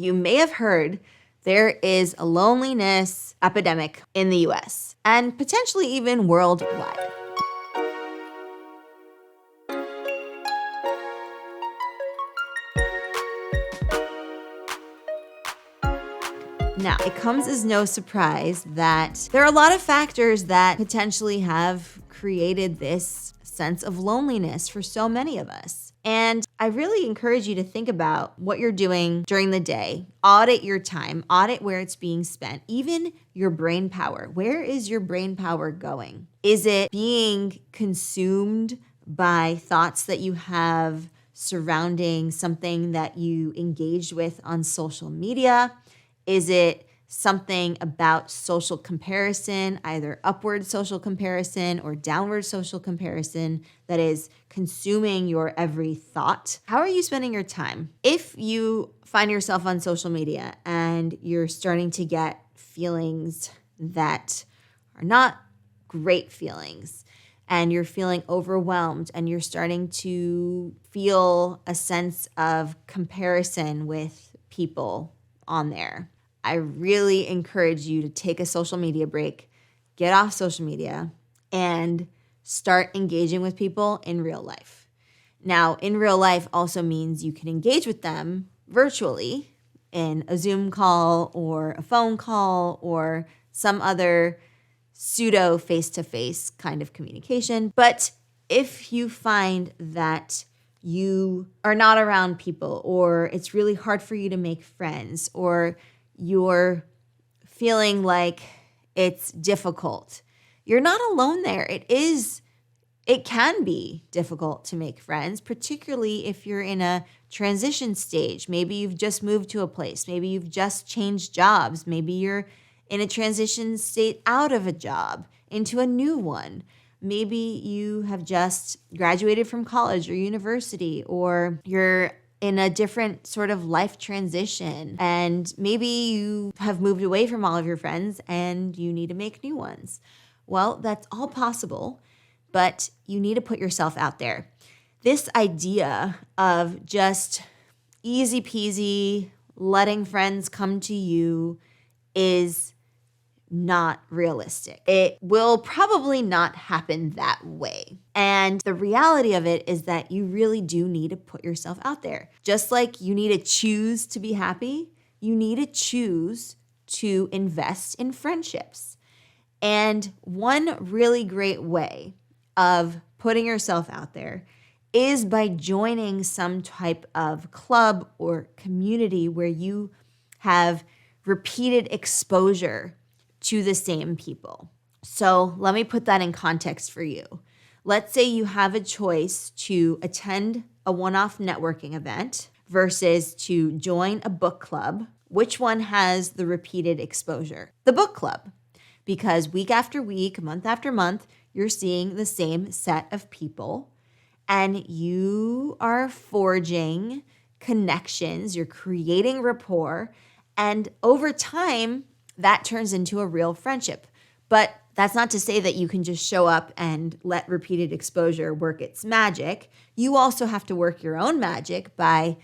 You may have heard there is a loneliness epidemic in the US and potentially even worldwide. Now, it comes as no surprise that there are a lot of factors that potentially have created this sense of loneliness for so many of us. And I really encourage you to think about what you're doing during the day. Audit your time, audit where it's being spent, even your brain power. Where is your brain power going? Is it being consumed by thoughts that you have surrounding something that you engaged with on social media? Is it something about social comparison, either upward social comparison or downward social comparison, that is consuming your every thought? How are you spending your time? If you find yourself on social media and you're starting to get feelings that are not great feelings, and you're feeling overwhelmed, and you're starting to feel a sense of comparison with people on there, I really encourage you to take a social media break, get off social media, and start engaging with people in real life. Now, in real life also means you can engage with them virtually in a Zoom call or a phone call or some other pseudo face-to-face kind of communication. But if you find that you are not around people, or it's really hard for you to make friends, or you're feeling like it's difficult, you're not alone there. It can be difficult to make friends, particularly if you're in a transition stage. Maybe you've just moved to a place. Maybe you've just changed jobs. Maybe you're in a transition state out of a job into a new one. Maybe you have just graduated from college or university, or you're in a different sort of life transition, and maybe you have moved away from all of your friends and you need to make new ones. Well, that's all possible, but you need to put yourself out there. This idea of just easy peasy letting friends come to you is not realistic. It will probably not happen that way. And the reality of it is that you really do need to put yourself out there. Just like you need to choose to be happy, you need to choose to invest in friendships. And one really great way of putting yourself out there is by joining some type of club or community where you have repeated exposure to the same people. So let me put that in context for you. Let's say you have a choice to attend a one-off networking event versus to join a book club. Which one has the repeated exposure? The book club. Because week after week, month after month, you're seeing the same set of people and you are forging connections, you're creating rapport, and over time, that turns into a real friendship. But that's not to say that you can just show up and let repeated exposure work its magic. You also have to work your own magic by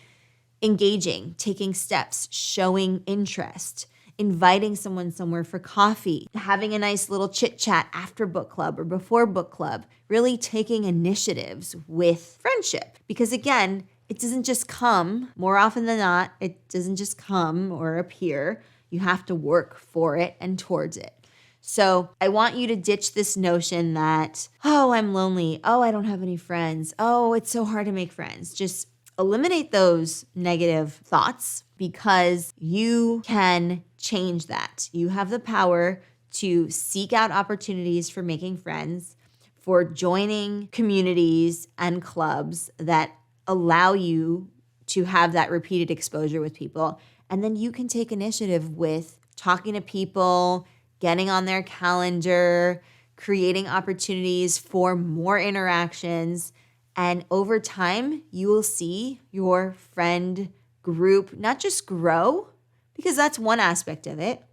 engaging, taking steps, showing interest, inviting someone somewhere for coffee, having a nice little chit chat after book club or before book club, really taking initiatives with friendship. Because again, it doesn't just come, more often than not, it doesn't just come or appear. You have to work for it and towards it. So I want you to ditch this notion that, oh, I'm lonely. Oh, I don't have any friends. Oh, it's so hard to make friends. Just eliminate those negative thoughts because you can change that. You have the power to seek out opportunities for making friends, for joining communities and clubs that allow you to have that repeated exposure with people. And then you can take initiative with talking to people, getting on their calendar, creating opportunities for more interactions. And over time, you will see your friend group not just grow, because that's one aspect of it,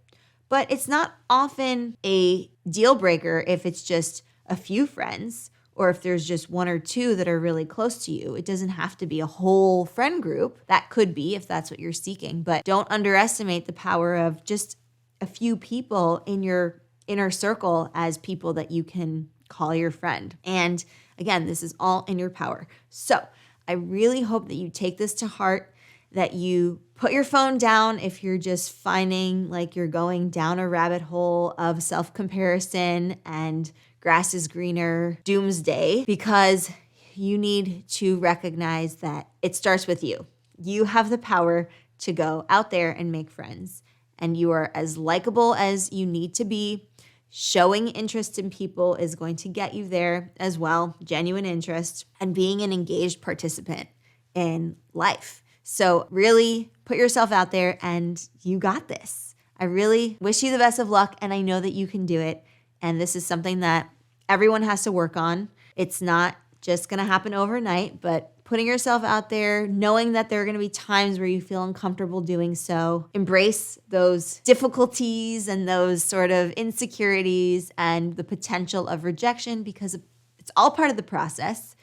but it's not often a deal breaker if it's just a few friends or if there's just one or two that are really close to you. It doesn't have to be a whole friend group. That could be if that's what you're seeking, but don't underestimate the power of just a few people in your inner circle as people that you can call your friend. And again, this is all in your power. So I really hope that you take this to heart, that you put your phone down if you're just finding like you're going down a rabbit hole of self-comparison and grass is greener doomsday, because you need to recognize that it starts with you. You have the power to go out there and make friends, and you are as likable as you need to be. Showing interest in people is going to get you there as well, genuine interest, and being an engaged participant in life. So really put yourself out there, and you got this. I really wish you the best of luck, and I know that you can do it. And this is something that everyone has to work on. It's not just going to happen overnight, but putting yourself out there, knowing that there are going to be times where you feel uncomfortable doing so. Embrace those difficulties and those sort of insecurities and the potential of rejection, because it's all part of the process.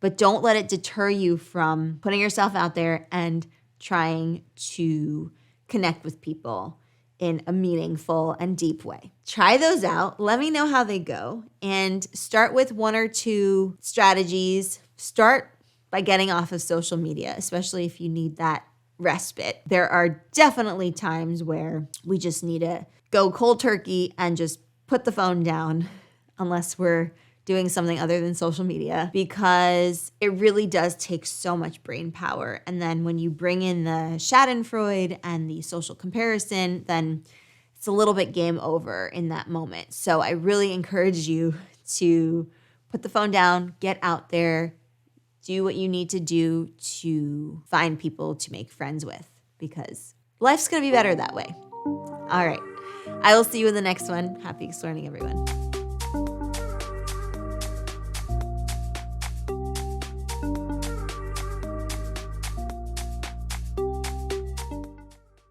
But don't let it deter you from putting yourself out there and trying to connect with people in a meaningful and deep way. Try those out. Let me know how they go, and start with one or two strategies. Start by getting off of social media, especially if you need that respite. There are definitely times where we just need to go cold turkey and just put the phone down, unless we're doing something other than social media, because it really does take so much brain power. And then when you bring in the schadenfreude and the social comparison, then it's a little bit game over in that moment. So I really encourage you to put the phone down, get out there, do what you need to do to find people to make friends with, because life's going to be better that way. All right. I will see you in the next one. Happy exploring, everyone.